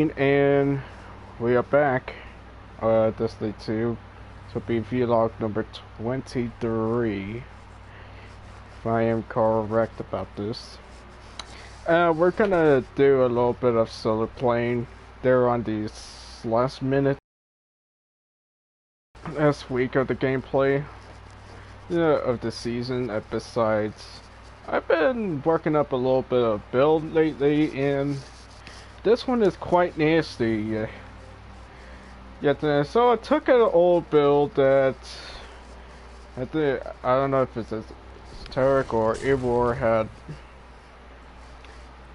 And we are back. This day 2 to be vlog number 23. If I am correct about this. We're gonna do a little bit of solo playing there on these last week of the gameplay of the season. Besides, I've been working up a little bit of build lately, and this one is quite nasty. So I took an old build that I don't know if it's esoteric or Ivor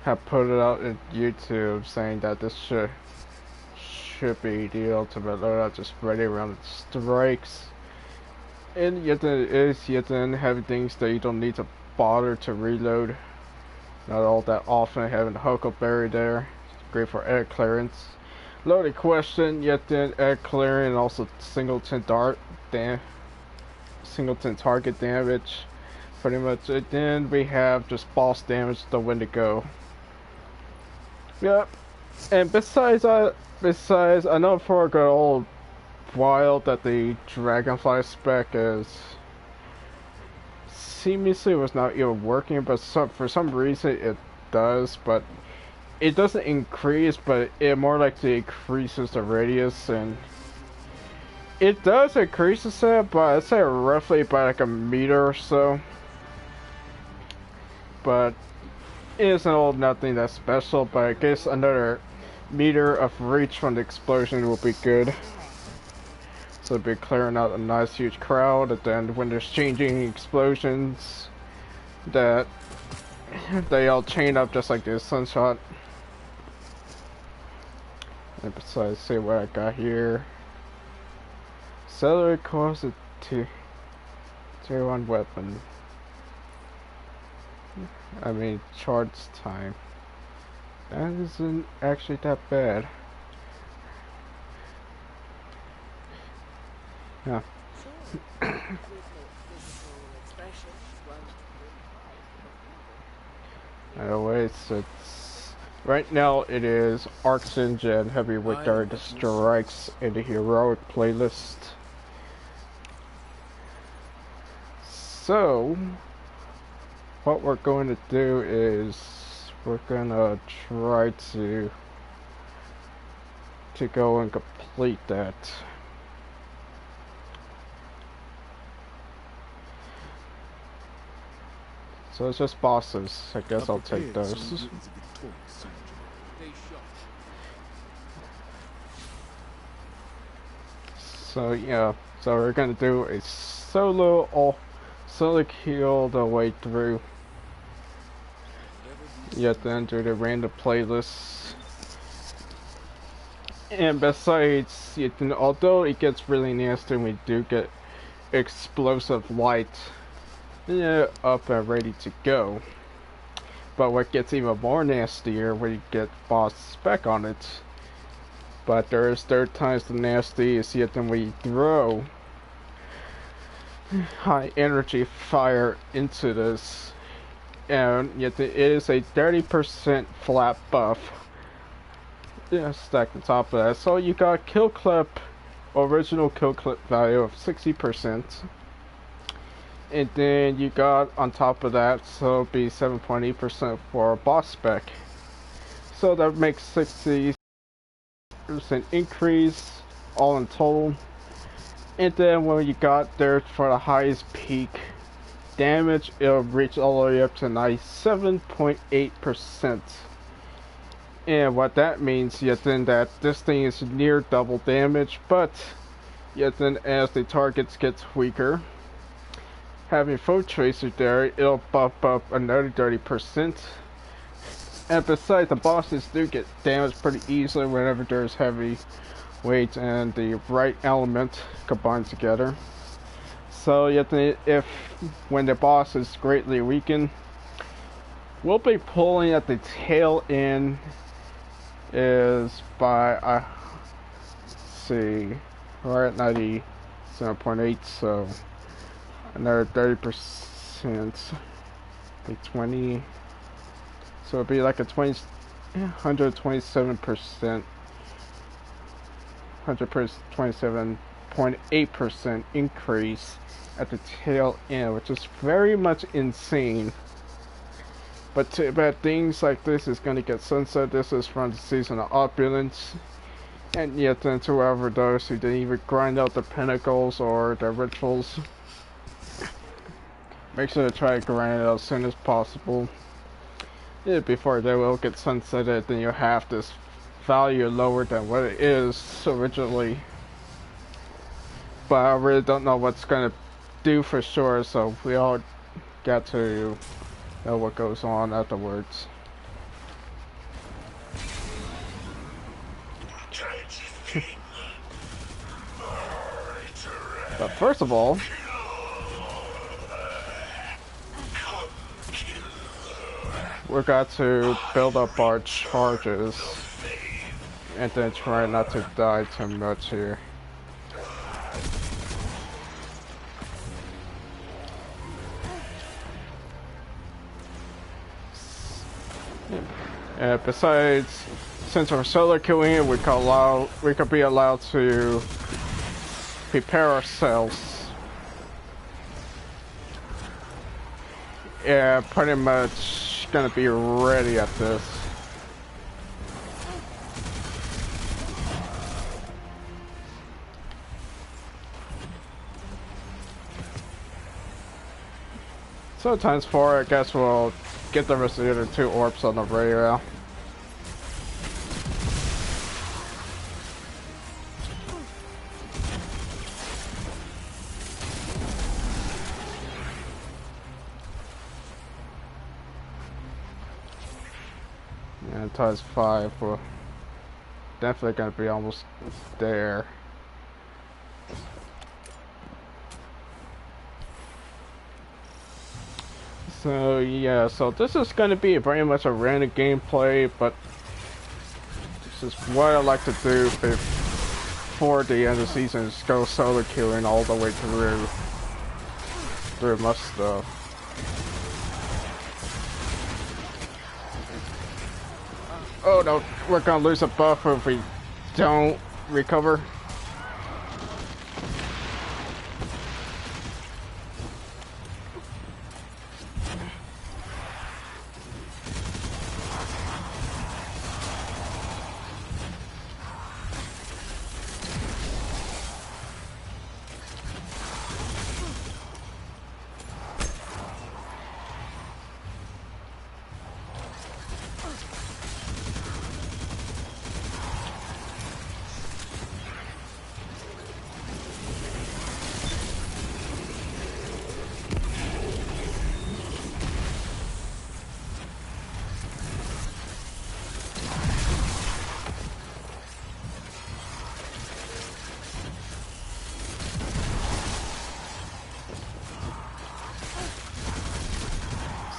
had put it out in YouTube saying that this should be the ultimate loadout, just ready around the strikes. And yet it is having things that you don't need to bother to reload. Not all that often having Huckleberry there. It's great for air clearance. Loaded question, yet then air clearing and also singleton target damage. Pretty much it. Then we have just boss damage the Wendigo. Yep. And besides I know for a good old while that the Dragonfly spec is seemingly was not even working, but for some reason it does, but it doesn't increase, but it more like decreases the radius, and it does increase it, but I'd say roughly by like a meter or so. But it isn't nothing that special, but I guess another meter of reach from the explosion will be good. So it'll be clearing out a nice huge crowd, and then when there's changing explosions, that they all chain up just like this sunshot. And besides, see what I got here. Accelerate cost it to tier 1 weapon. I mean, charge time. That isn't actually that bad. Yeah. Anyways, it's right now it is Arcsinge and Heavyweight Guard Strikes in the heroic playlist. So what we're going to do is we're gonna try to go and complete that. So it's just bosses. I guess I'll take those. So yeah, so we're gonna do a solo kill the way through. Yet then do the random playlists. And besides, although it gets really nasty, we do get explosive light up and ready to go. But what gets even more nastier when you get boss spec on it. But there's third times the nasty is yet then we throw high energy fire into this, and yet it is a 30% flat buff. Stacked on top of that, so you got original kill clip value of 60%. And then you got on top of that, so it'll be 7.8% for boss spec. So that makes 60% increase all in total. And then when you got there for the highest peak damage, it'll reach all the way up to 97.8%. And what that means, yet then that this thing is near double damage, but yet then as the targets gets weaker, having Foe Tracer there, it'll bump up another 30%. And besides, the bosses do get damaged pretty easily whenever there's heavy weight and the right element combined together. So yet when the boss is greatly weakened, we'll be pulling at the tail end is by let's see, we're at 97.8, so another 30%, be 20, so it'd be like a 127% 127.8% increase at the tail end, which is very much insane. But too bad things like this is going to get sunset. This is from the Season of Opulence. And yet then to whoever those who didn't even grind out the pinnacles or the rituals, make sure to try to grind it out as soon as possible. Yeah, before they will get sunsetted, then you'll have this value lower than what it is originally. But I really don't know what's gonna do for sure, so we all got to know what goes on afterwards. But first of all, we got to build up our charges and then try not to die too much here. Besides, since we're solo killing it, we could be allowed to prepare ourselves. Yeah, pretty much gonna be ready at this. So times 4, I guess we'll get the rest of the other 2 orbs on the radio. And times 5, we're definitely gonna be almost there. So yeah, so this is going to be very much a random gameplay, but this is what I like to do before the end of the season, is go solo queuing all the way through my stuff. Oh no, we're gonna lose a buff if we don't recover.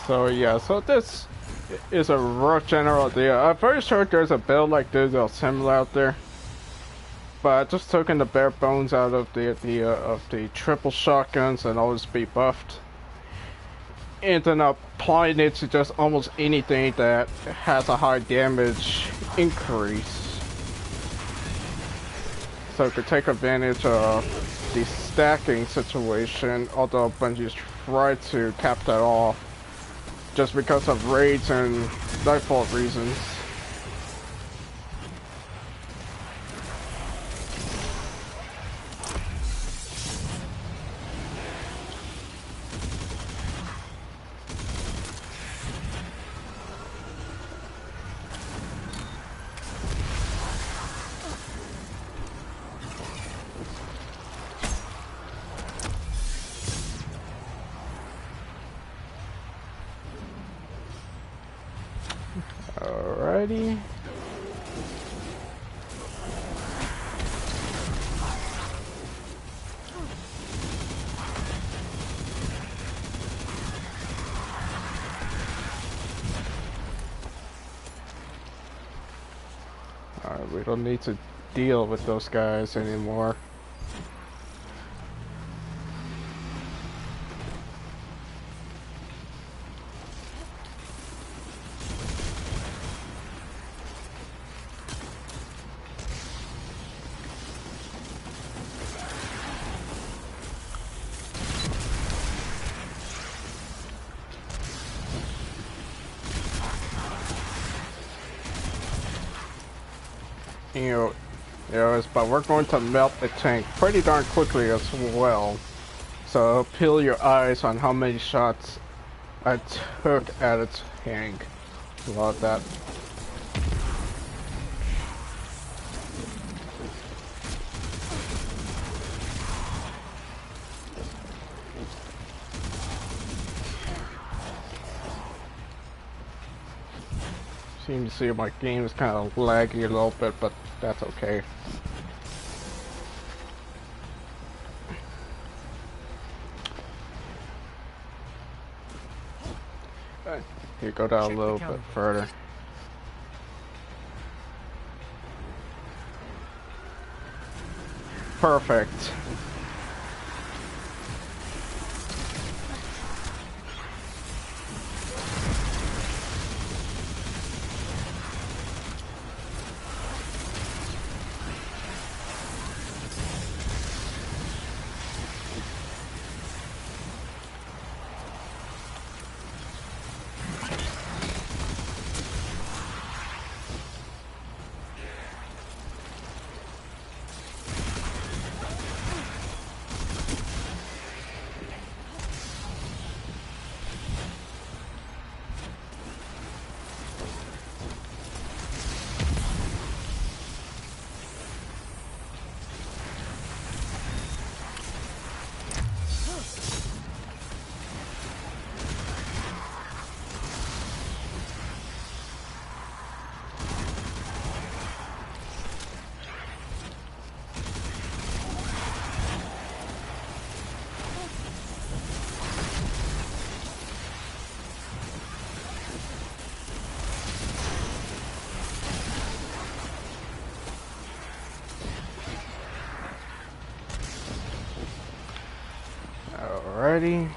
So yeah, so this is a rough general idea. I'm very sure there's a build like this or similar out there, but I just took in the bare bones out of the triple shotguns and always be buffed, and then applying it to just almost anything that has a high damage increase. So I could take advantage of the stacking situation, although Bungie's tried to cap that off just because of raids and default reasons. Alrighty. Alright, we don't need to deal with those guys anymore. You but we're going to melt the tank pretty darn quickly as well. So peel your eyes on how many shots I took at its tank. About that. Seem to see my game is kind of laggy a little bit, but that's okay. Here, go down a little bit further. Perfect. Alrighty.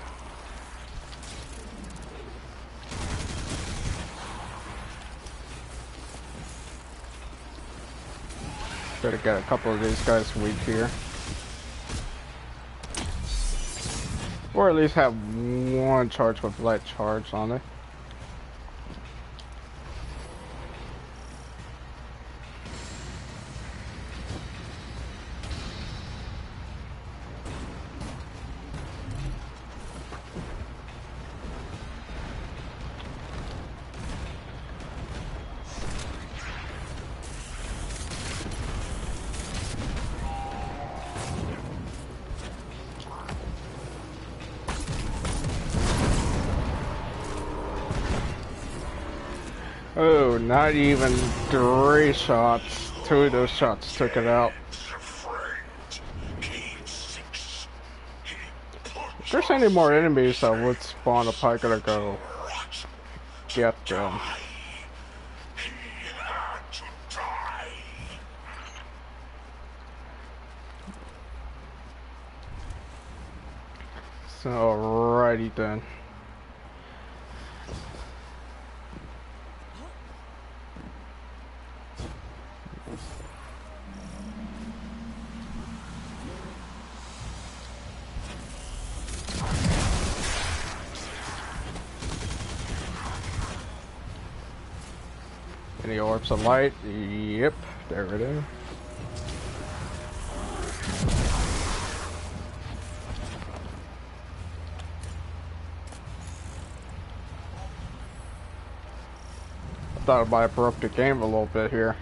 Better get a couple of these guys weak here. Or at least have one charge with light charge on it. Oh, not even 3 shots. 2 of those shots took it out. If there's any more enemies that would spawn up, I gotta go get them. So, alrighty then. Any orbs of light? Yep, there it is. I thought I might have broke the game a little bit here.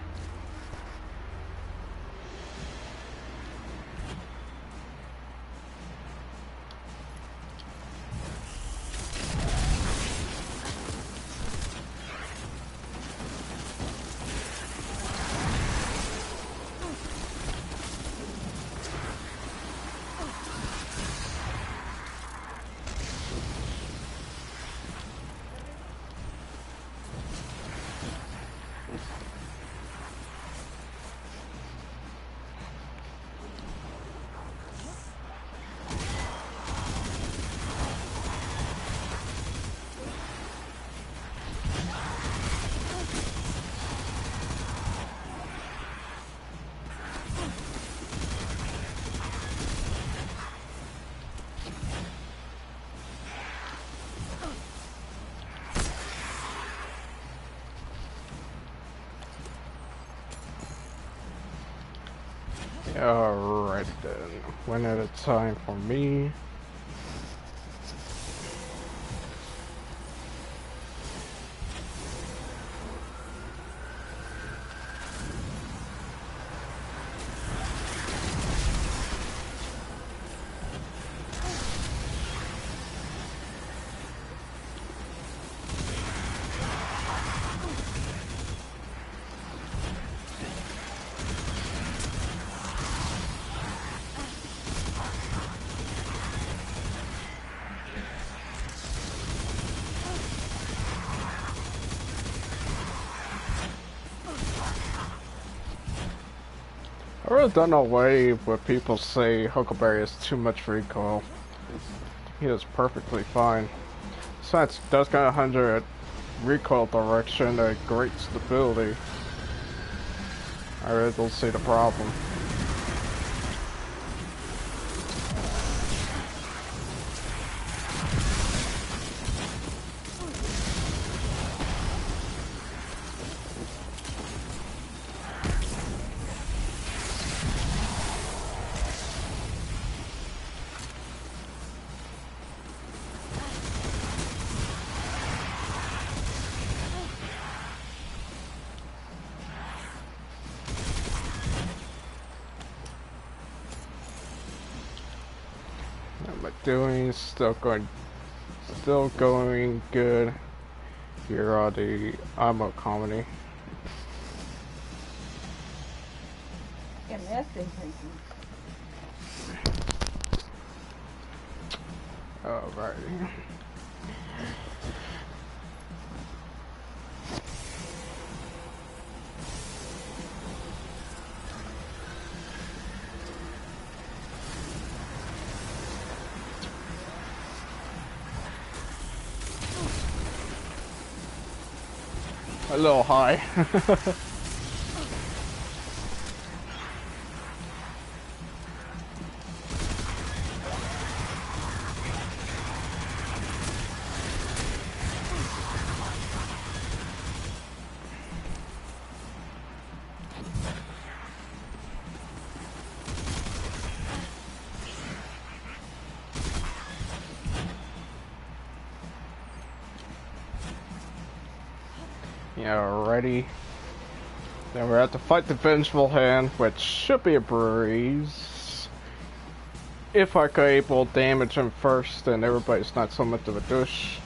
Alright then, one at a time for me. I really don't know why when people say Huckleberry has too much recoil. He is perfectly fine. Besides, it does got 100 recoil direction at great stability. I really don't see the problem. What am I doing? Still going good. Here are the ammo comedy. Get nasty, Tyson. Alrighty. A little high. Yeah, ready. Then we're at to fight the Vengeful Hand, which should be a breeze. If I could able damage him first, then everybody's not so much of a douche.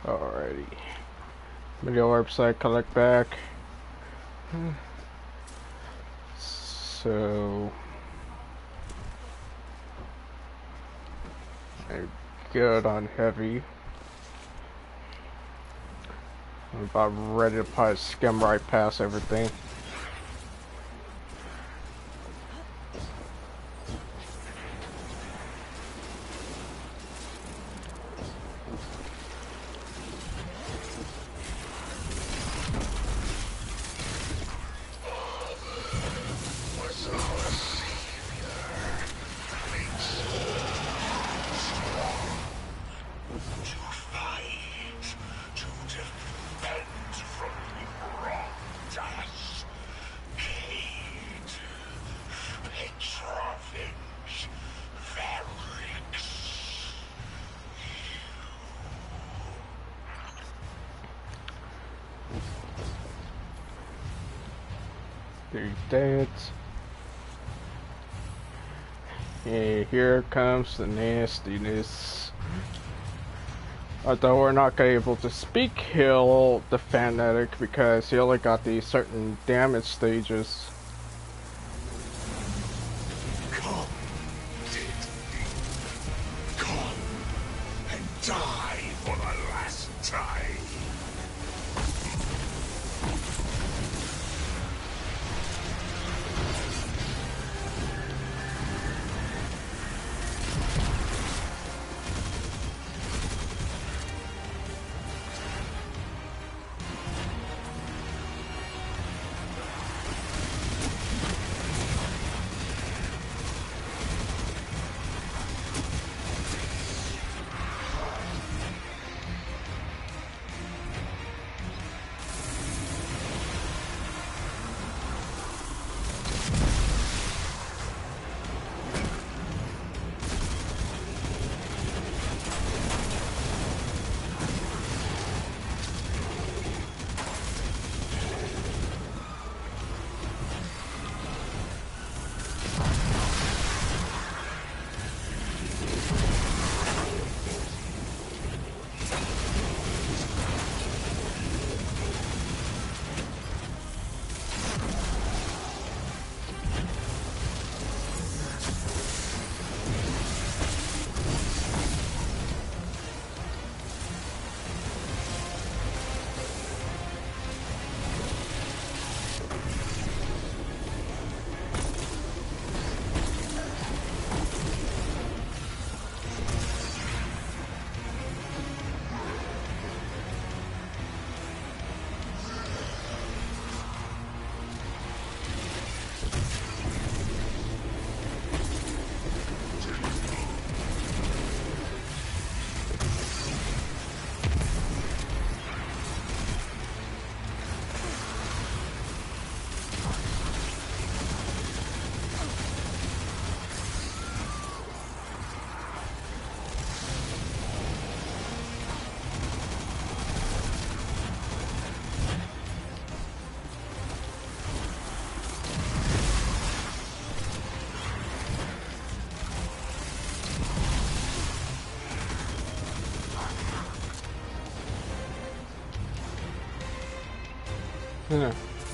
Alrighty. Video website collect back. So I'm good on heavy. I'm about ready to probably skim right past everything. There's that. And here comes the nastiness. Although we're not able to speak, he'll the fanatic because he only got these certain damage stages. Come, dead thief. Come and die for the last time.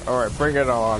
Alright, bring it on.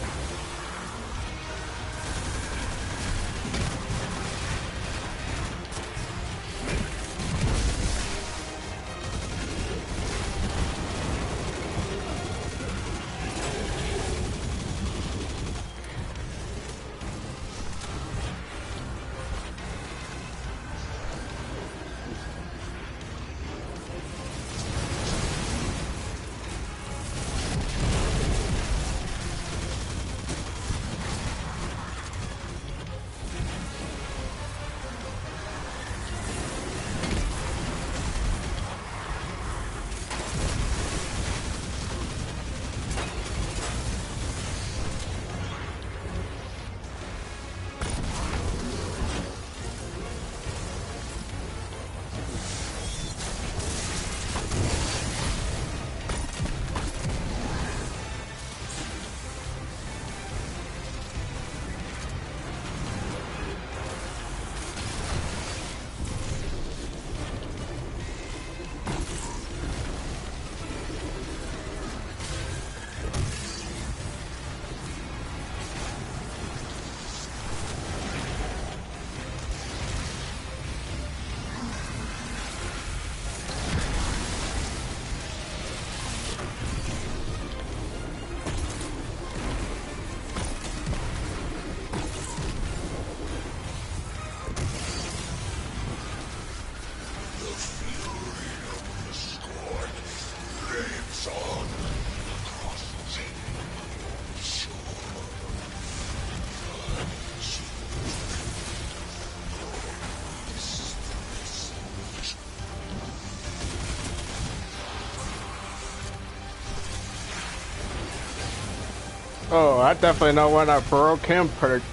Oh, I definitely know when I broke him pretty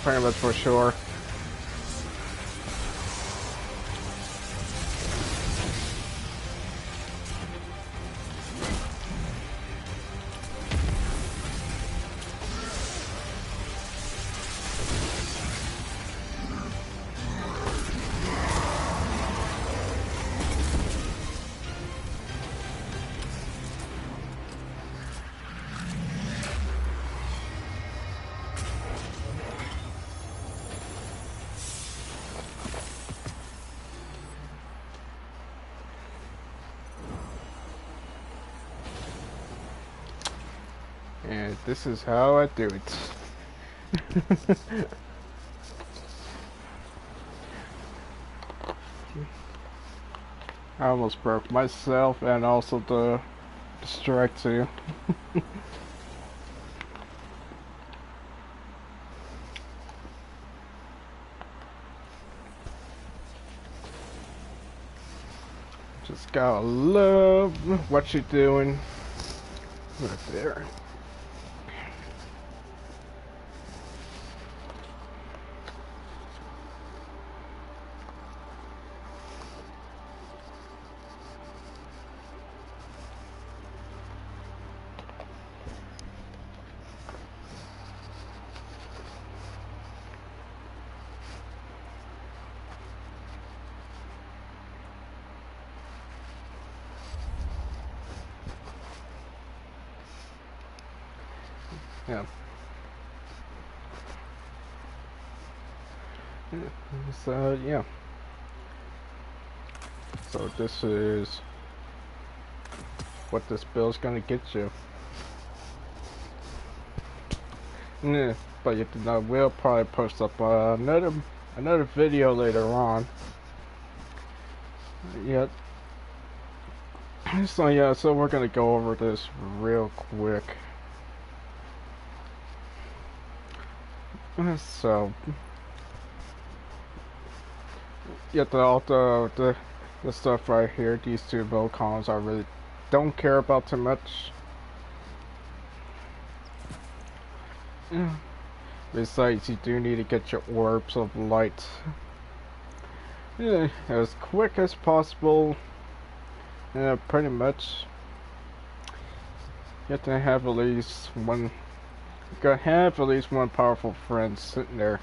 much for sure. This is how I do it. I almost broke myself and also the strike too. Just gotta love what you're doing right there. Yeah. So yeah. So this is what this build's gonna get you. Yeah, but you know, we'll probably post up another video later on. Yeah. So yeah, so we're gonna go over this real quick. So yeah, the stuff right here, these two build columns I really don't care about too much. Yeah. Besides, you do need to get your orbs of light, yeah, as quick as possible. Yeah, pretty much. You have to have at least one. You gotta have at least one powerful friend sitting there.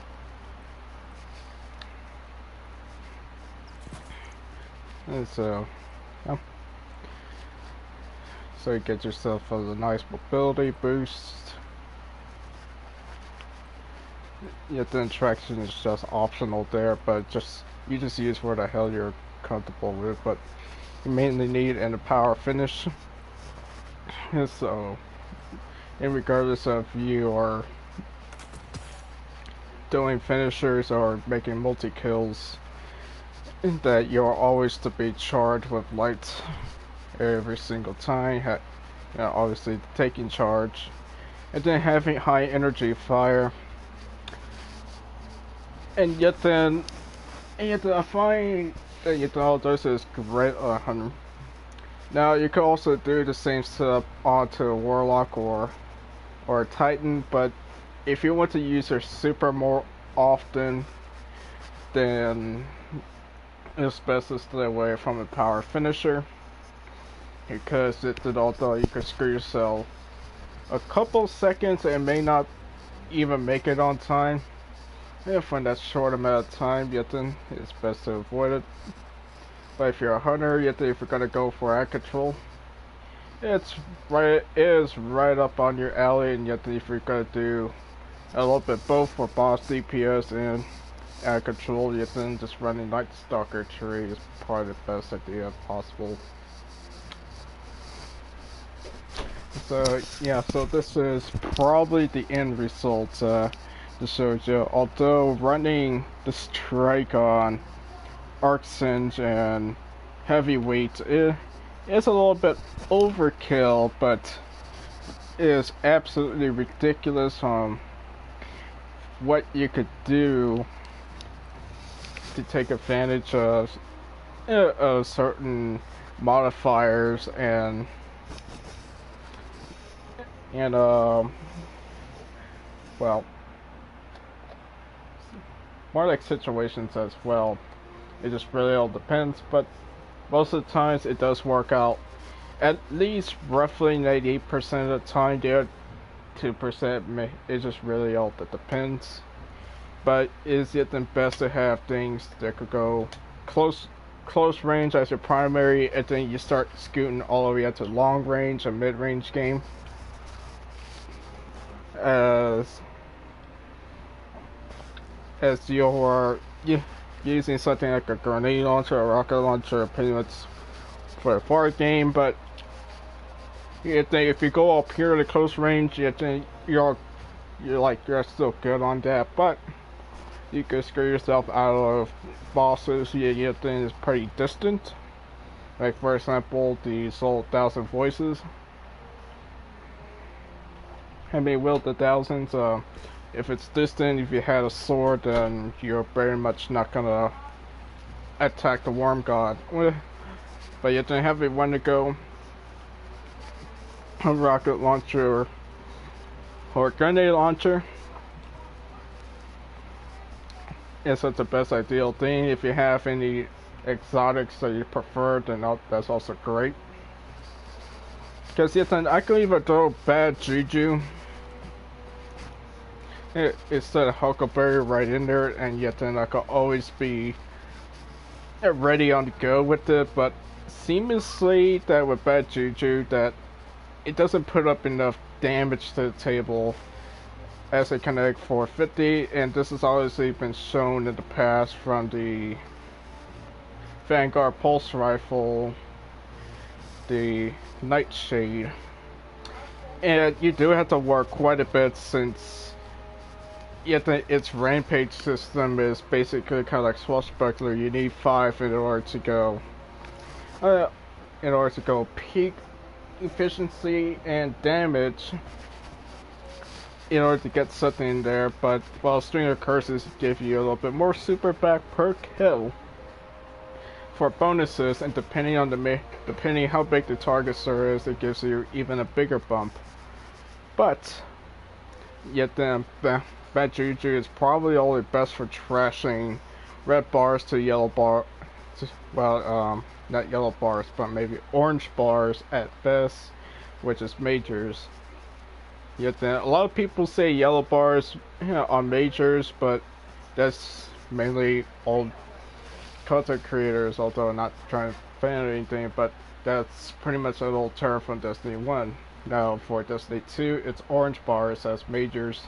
And so, yeah. So you get yourself a nice mobility boost. Yeah, the interaction is just optional there, but you just use what the hell you're comfortable with. But you mainly need a power finish. And so, and regardless of you are doing finishers or making multi kills, that you're always to be charged with light every single time. You know, obviously taking charge, and then having high energy fire. And yet I find that all this is great on Hunter. Now you could also do the same setup onto a Warlock or a Titan, but if you want to use your super more often, then it's best to stay away from a power finisher, because although you could screw yourself a couple seconds and may not even make it on time. If in that short amount of time, yet then it's best to avoid it. But if you're a hunter, yet if you're gonna go for ad control, it is right up on your alley. And yet if you're gonna do a little bit both for boss DPS and ad control, yet then just running Night Stalker tree is probably the best idea possible. So yeah, so this is probably the end result. To show you, although running the strike on Arc Singe and heavyweight is a little bit overkill, but is absolutely ridiculous on what you could do to take advantage of certain modifiers and well, more like situations as well. It just really all depends, but most of the times it does work out. At least roughly 98% of the time. The other 2% it just really all that depends. But is it then best to have things that could go close range as your primary, and then you start scooting all the way up to long range and mid range game? As you're using something like a grenade launcher or rocket launcher pretty much for a far game, but You think if you go up here to close range, you think you're still good on that, but you could screw yourself out of bosses you think is pretty distant. Like for example, the Soul 1,000 Voices. I mean, Will the Thousands. If it's distant, if you had a sword, then you're very much not gonna attack the Worm God. But you don't have a one to go a rocket launcher or grenade launcher. Yes, that's the best ideal thing. If you have any exotics that you prefer, then that's also great. Because yet then I could even throw bad juju instead of Huckleberry right in there, and yet then I could always be ready on the go with it. But seamlessly that with bad juju that it doesn't put up enough damage to the table as a Kinetic 450, and this has obviously been shown in the past from the Vanguard Pulse Rifle, the Nightshade. And you do have to work quite a bit since yet its rampage system is basically kind of like Swashbuckler. You need 5 in order to go peak efficiency and damage in order to get something in there, but while Stringer Curses give you a little bit more super back per kill for bonuses, and depending how big the target sir is, it gives you even a bigger bump. But yet then Bad Juju is probably only best for trashing red bars to yellow bar, well, not yellow bars, but maybe orange bars at best, which is majors. Yet then, a lot of people say yellow bars on majors, but that's mainly old content creators, although I'm not trying to fan or anything, but that's pretty much an old term from Destiny 1. Now, for Destiny 2, it's orange bars as majors.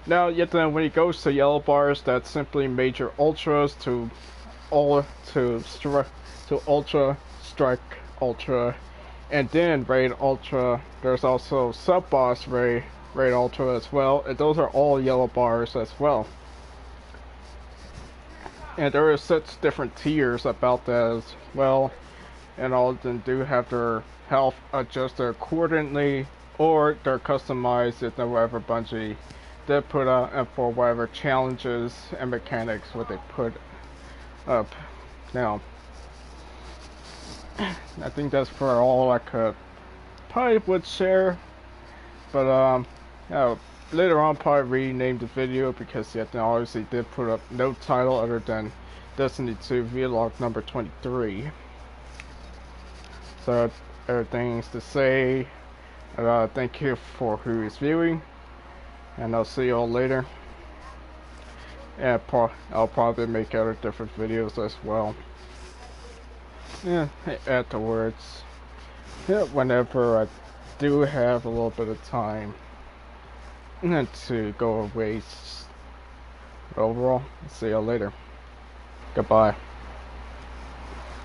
Now, yet then, when it goes to yellow bars, that's simply major ultras to ultra, strike ultra, and then raid ultra. There's also sub boss raid ultra as well, and those are all yellow bars as well. And there are such different tiers about that as well, and all of them do have their health adjusted accordingly, or they're customized if whatever Bungie did put out, and for whatever challenges and mechanics what they put up. Now, I think that's for all I could probably would share, but later on probably rename the video because yet obviously did put up no title other than Destiny 2 Vlog number 23. So everything's to say. Thank you for who is viewing, and I'll see you all later. And I'll probably make other different videos as well. Yeah, afterwards. Yeah, whenever I do have a little bit of time to go away. Overall, see you later. Goodbye.